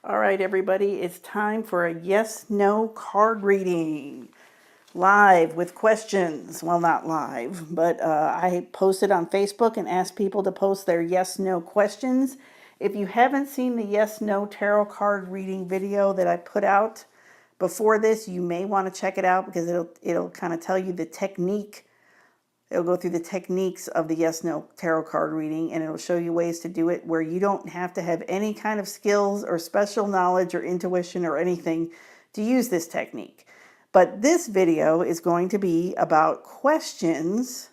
All right, everybody, it's time for a yes/no card reading. Live with questions. Well, not live, but I posted on Facebook and asked people to post their yes/no questions. If you haven't seen the yes/no tarot card reading video that I put out before this, you may want to check it out because it'll kind of tell you the technique. It'll go through the techniques of the yes/no tarot card reading, and it'll show you ways to do it where you don't have to have any kind of skills or special knowledge or intuition or anything to use this technique. But this video is going to be about questions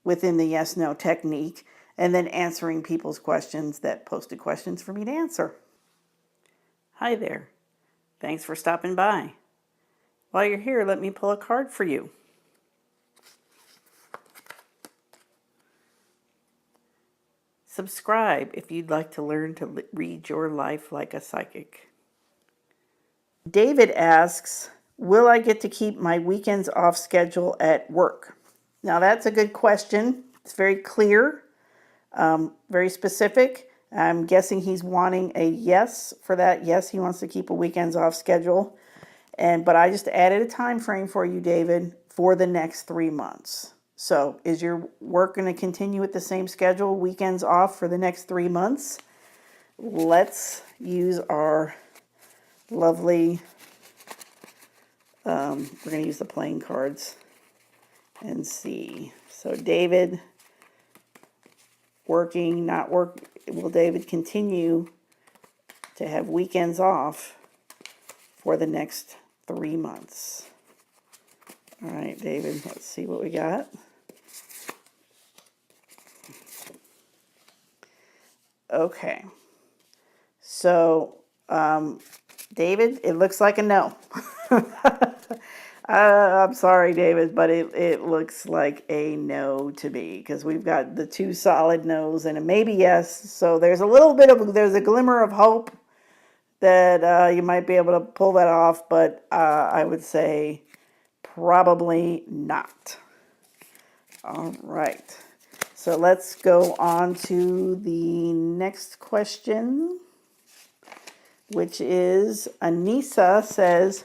within the yes/no technique and then answering people's questions that posted questions for me to answer. Hi there. Thanks for stopping by. While you're here, let me pull a card for you. Subscribe if you'd like to learn to read your life like a psychic. David asks, will I get to keep my weekends off schedule at work? Now that's a good question. It's very clear, very specific. I'm guessing he's wanting a yes for that. Yes, he wants to keep a weekends off schedule. But I just added a time frame for you, David, for the next 3 months. So is your work going to continue with the same schedule, weekends off for the next 3 months? Let's use our lovely, we're going to use the playing cards and see. So David, working, not work, will David continue to have weekends off for the next 3 months? All right, David, let's see what we got. Okay, so David, it looks like a no. I'm sorry, David, but it looks like a no to me because we've got the two solid no's and a maybe yes. So there's a glimmer of hope that you might be able to pull that off, but I would say probably not. All right. So let's go on to the next question, which is Anissa says,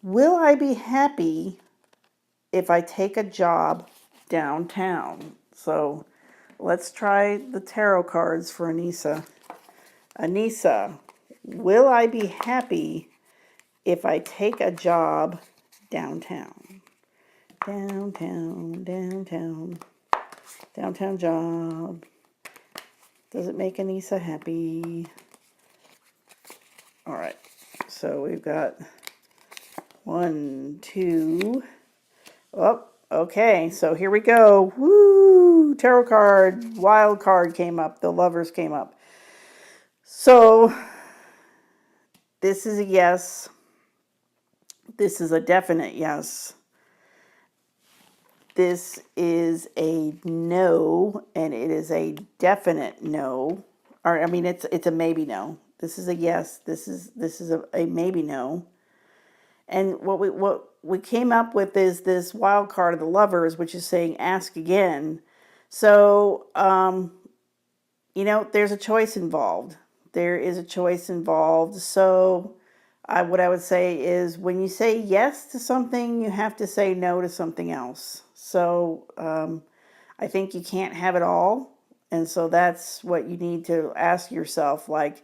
will I be happy if I take a job downtown? So let's try the tarot cards for Anissa. Anissa, will I be happy if I take a job downtown? Downtown, downtown. Downtown job. Does it make Anissa happy? All right. So we've got 1, 2. Oh, okay. So here we go. Woo! Tarot card, wild card came up. The lovers came up. So this is a yes. This is a definite yes. This is a no, and it is a definite no. Or I mean, it's a maybe no. This is a yes. This is a maybe no. And what we came up with is this wild card of the lovers, which is saying ask again. So there's a choice involved. There is a choice involved. So what I would say is when you say yes to something, you have to say no to something else. So I think you can't have it all. And so that's what you need to ask yourself, like,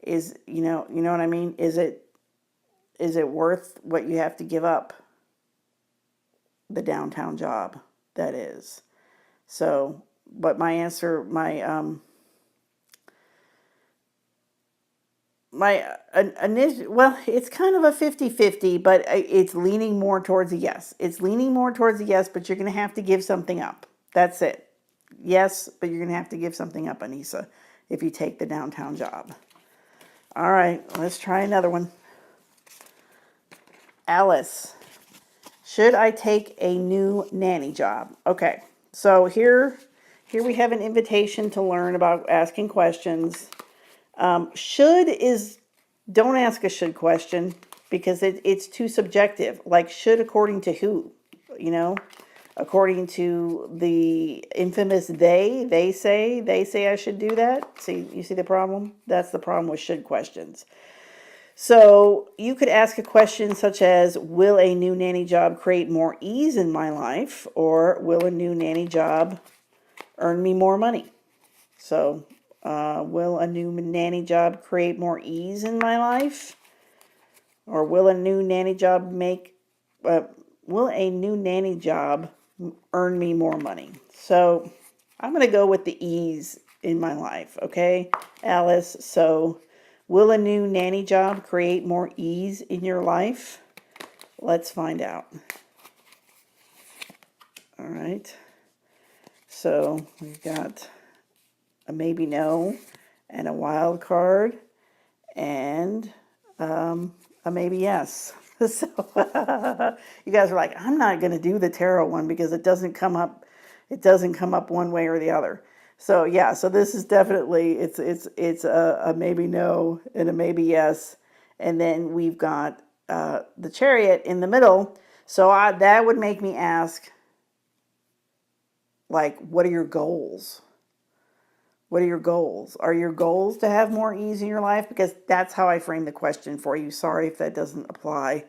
you know what I mean? Is it worth what you have to give up? The downtown job, that is. So, but my answer, initial, well, it's kind of a 50-50, but it's leaning more towards a yes. It's leaning more towards a yes, but you're going to have to give something up. That's it. Yes, but you're going to have to give something up, Anissa, if you take the downtown job. All right, let's try another one. Alice, should I take a new nanny job? Okay, so here we have an invitation to learn about asking questions. Don't ask a should question because it's too subjective. Like, should according to who, according to the infamous they say I should do that. See, you see the problem? That's the problem with should questions. So you could ask a question such as, will a new nanny job create more ease in my life? Or will a new nanny job earn me more money? So will a new nanny job create more ease in my life? Or will a new nanny job will a new nanny job earn me more money? So I'm going to go with the ease in my life, okay, Alice? So will a new nanny job create more ease in your life? Let's find out. All right. So we've got a maybe no and a wild card and a maybe yes. So you guys are like, I'm not going to do the tarot one because it doesn't come up. It doesn't come up one way or the other. So yeah, so this is definitely it's a maybe no and a maybe yes, and then we've got the Chariot in the middle. So that would make me ask, like, what are your goals? What are your goals? Are your goals to have more ease in your life? Because that's how I frame the question for you. Sorry if that doesn't apply,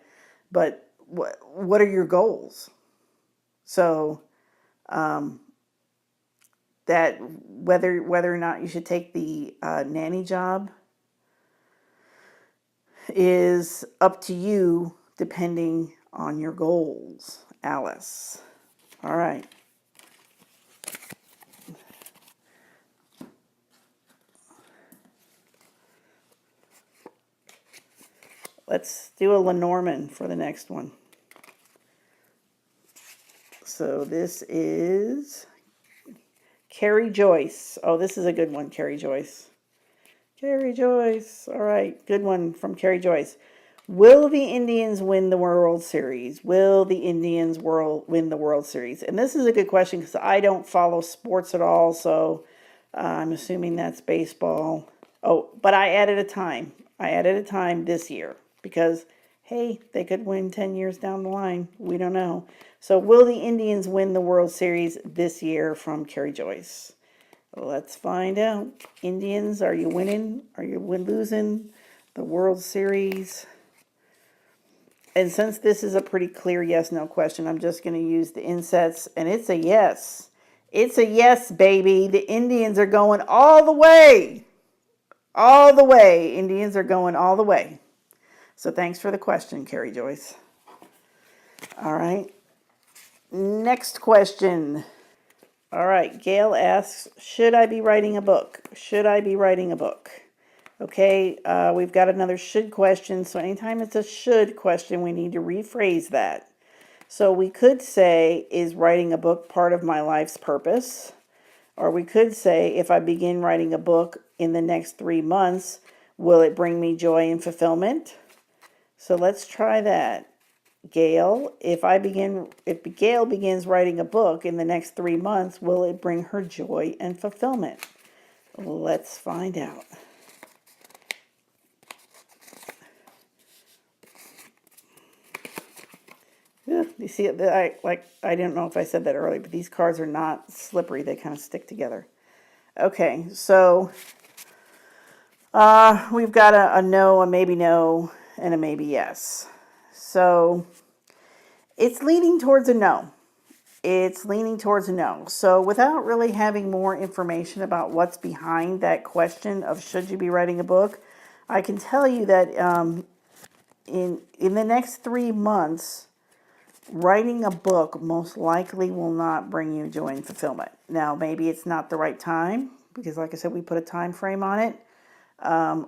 but what are your goals? So that whether or not you should take the nanny job is up to you, depending on your goals, Alice. All right. Let's do a Lenormand for the next one. So this is Kerry Joyce. Oh, this is a good one, Kerry Joyce. Kerry Joyce. All right, good one from Kerry Joyce. Will the Indians win the World Series? Will the Indians win the World Series? And this is a good question because I don't follow sports at all, so I'm assuming that's baseball. Oh, but I added a time. I added a time this year because, hey, they could win 10 years down the line. We don't know. So will the Indians win the World Series this year from Kerry Joyce? Let's find out. Indians, are you winning? Are you losing the World Series? And since this is a pretty clear yes-no question, I'm just going to use the insets, and it's a yes. It's a yes, baby. The Indians are going all the way. All the way. Indians are going all the way. So thanks for the question, Kerry Joyce. All right. Next question. All right. Gail asks, should I be writing a book? Should I be writing a book? Okay, we've got another should question. So anytime it's a should question, we need to rephrase that. So we could say, is writing a book part of my life's purpose? Or we could say, if I begin writing a book in the next 3 months, will it bring me joy and fulfillment? So let's try that. Gail, if Gail begins writing a book in the next 3 months, will it bring her joy and fulfillment? Let's find out. You see, I didn't know if I said that earlier, but these cards are not slippery. They kind of stick together. Okay, so we've got a no, a maybe no, and a maybe yes. So it's leaning towards a no. It's leaning towards a no. So without really having more information about what's behind that question of should you be writing a book, I can tell you that in the next 3 months, writing a book most likely will not bring you joy and fulfillment. Now, maybe it's not the right time because, like I said, we put a time frame on it,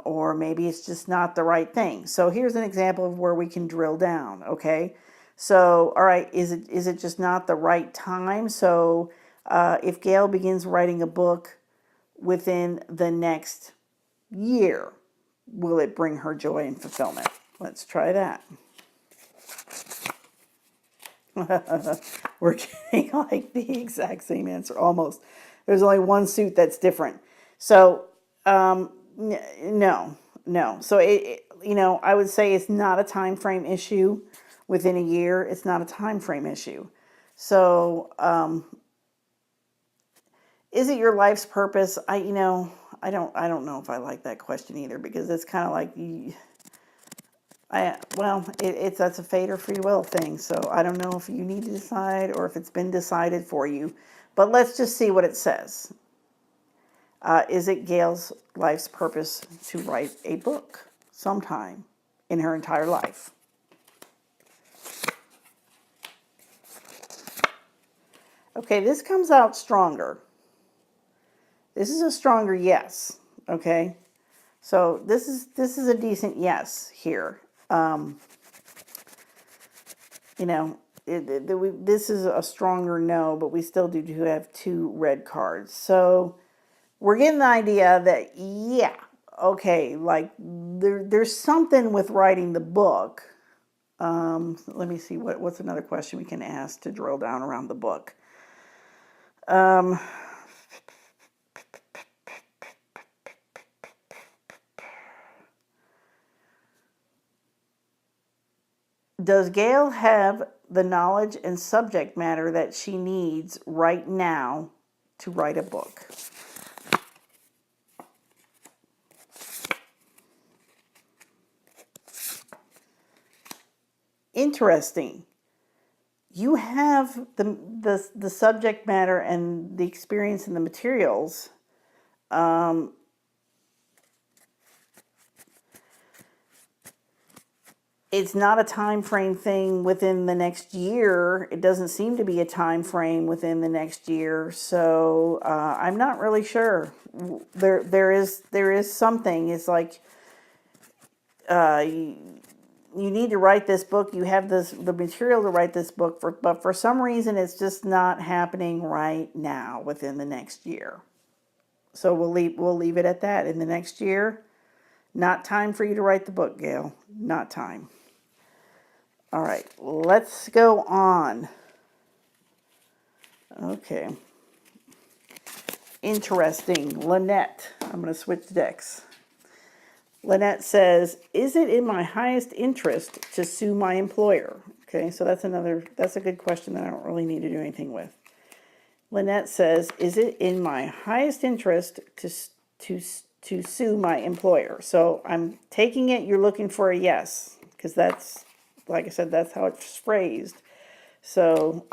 or maybe it's just not the right thing. So here's an example of where we can drill down, okay? So, all right, is it just not the right time? So if Gail begins writing a book within the next year, will it bring her joy and fulfillment? Let's try that. We're getting like the exact same answer, almost. There's only one suit that's different. So, no. So, I would say it's not a time frame issue within a year. It's not a time frame issue. So, is it your life's purpose? I don't know if I like that question either, because it's kind of like that's a fate or free will thing. So I don't know if you need to decide or if it's been decided for you. But let's just see what it says. Is it Gail's life's purpose to write a book sometime in her entire life? Okay, this comes out stronger. This is a stronger yes. Okay, so this is a decent yes here. This is a stronger no, but we still do have 2 red cards. So we're getting the idea that, yeah, okay, like there's something with writing the book. Let me see, what's another question we can ask to drill down around the book. Does Gail have the knowledge and subject matter that she needs right now to write a book? Interesting. You have the subject matter and the experience and the materials. It's not a time frame thing within the next year. It doesn't seem to be a time frame within the next year. So I'm not really sure. There is something. It's like you need to write this book. You have the material to write this book, but for some reason it's just not happening right now within the next year. So we'll leave it at that. In the next year, not time for you to write the book, Gail. Not time. All right, let's go on. Okay. Interesting. Lynette. I'm going to switch decks. Lynette says, is it in my highest interest to sue my employer? Okay, so that's a good question that I don't really need to do anything with. Lynette says, is it in my highest interest to sue my employer? So I'm taking it you're looking for a yes, because that's, like I said, that's how it's phrased. So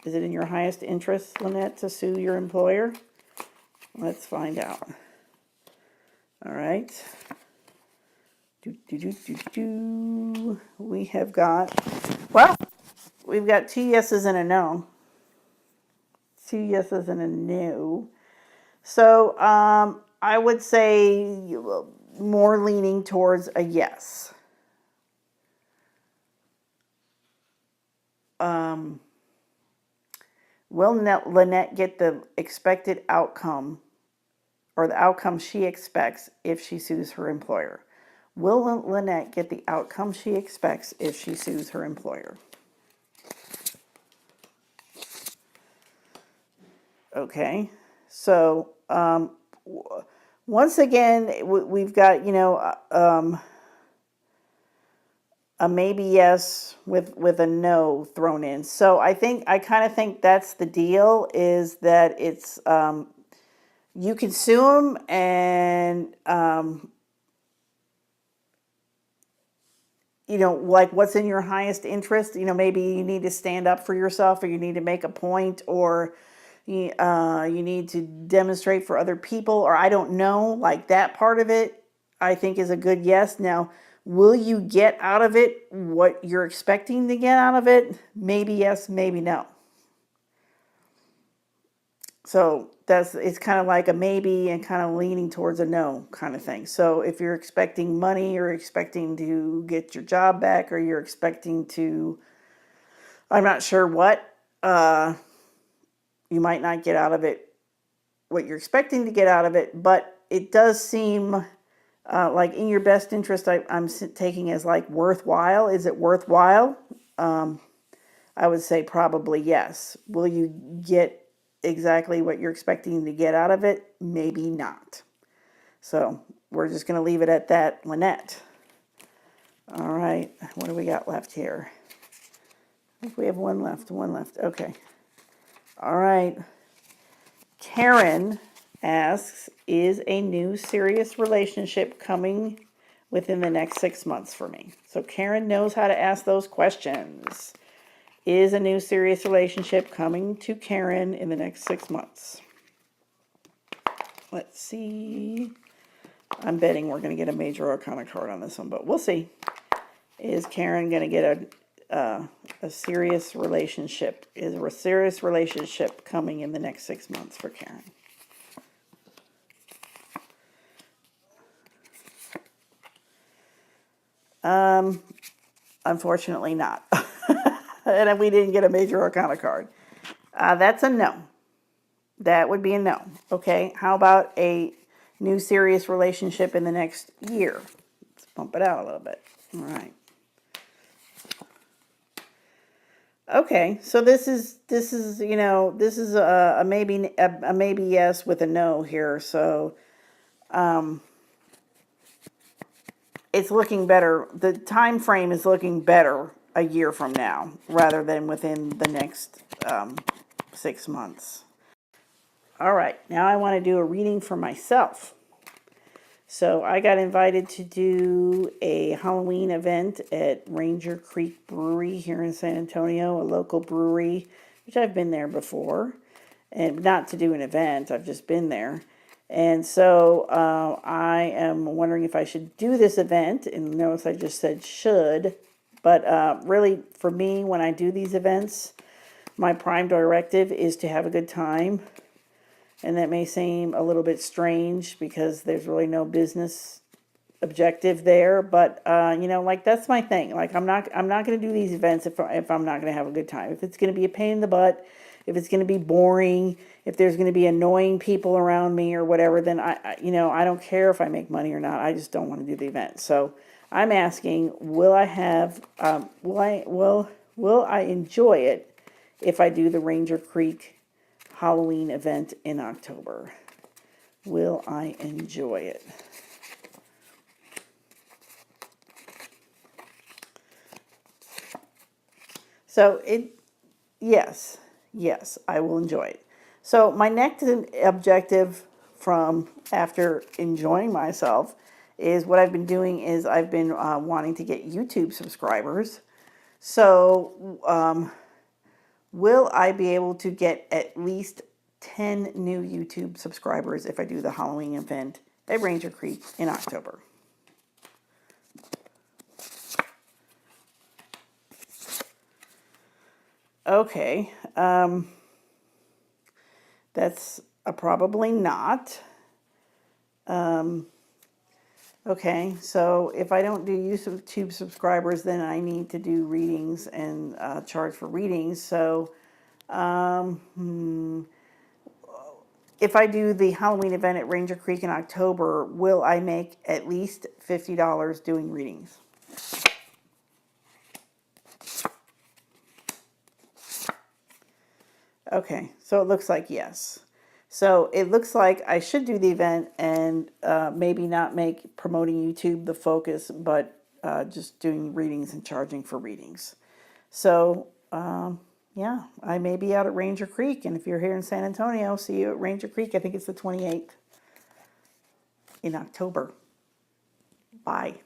is it in your highest interest, Lynette, to sue your employer? Let's find out. All right. We have got, well, we've got 2 yeses and a no. 2 yeses and a no. So I would say more leaning towards a yes. Will Lynette get the expected outcome, or the outcome she expects if she sues her employer? Will Lynette get the outcome she expects if she sues her employer? Okay, so once again, we've got, a maybe yes with a no thrown in. So I kind of think that's the deal, is that it's you can sue them, and like, what's in your highest interest. Maybe you need to stand up for yourself, or you need to make a point, or you need to demonstrate for other people, or I don't know, like that part of it, I think is a good yes. Now, will you get out of it what you're expecting to get out of it? Maybe yes, maybe no. So it's kind of like a maybe and kind of leaning towards a no kind of thing. So if you're expecting money, or expecting to get your job back, or you're expecting to, I'm not sure what, you might not get out of it what you're expecting to get out of it, but it does seem like in your best interest. I'm taking as like worthwhile. Is it worthwhile? I would say probably yes. Will you get exactly what you're expecting to get out of it? Maybe not. So we're just going to leave it at that, Lynette. All right, what do we got left here? I think we have one left. Okay. All right. Karen asks, is a new serious relationship coming within the next 6 months for me? So Karen knows how to ask those questions. Is a new serious relationship coming to Karen in the next 6 months? Let's see. I'm betting we're going to get a major arcana card on this one, but we'll see. Is Karen going to get a serious relationship? Is a serious relationship coming in the next 6 months for Karen? Unfortunately not. And we didn't get a major arcana card. That's a no. That would be a no. Okay, how about a new serious relationship in the next year? Let's bump it out a little bit. All right. Okay, so this is a maybe yes with a no here. So it's looking better. The time frame is looking better a year from now rather than within the next 6 months. All right, now I want to do a reading for myself. So I got invited to do a Halloween event at Ranger Creek Brewery here in San Antonio, a local brewery, which I've been there before. And not to do an event, I've just been there. And so I am wondering if I should do this event. And notice I just said should. But really, for me, when I do these events, my prime directive is to have a good time. And that may seem a little bit strange because there's really no business objective there. But, like that's my thing. Like I'm not going to do these events if I'm not going to have a good time. If it's going to be a pain in the butt, if it's going to be boring, if there's going to be annoying people around me or whatever, then I don't care if I make money or not. I just don't want to do the event. So I'm asking, will I enjoy it if I do the Ranger Creek Halloween event in October? Will I enjoy it? So yes, I will enjoy it. So my next objective from after enjoying myself is what I've been doing is I've been wanting to get YouTube subscribers. So will I be able to get at least 10 new YouTube subscribers if I do the Halloween event at Ranger Creek in October? Okay, that's a probably not. Okay, so if I don't do YouTube subscribers, then I need to do readings and charge for readings. So if I do the Halloween event at Ranger Creek in October, will I make at least $50 doing readings? Okay, so it looks like yes. So it looks like I should do the event and maybe not make promoting YouTube the focus, but just doing readings and charging for readings. So yeah, I may be out at Ranger Creek, and if you're here in San Antonio, see you at Ranger Creek. I think it's the 28th in October. Bye.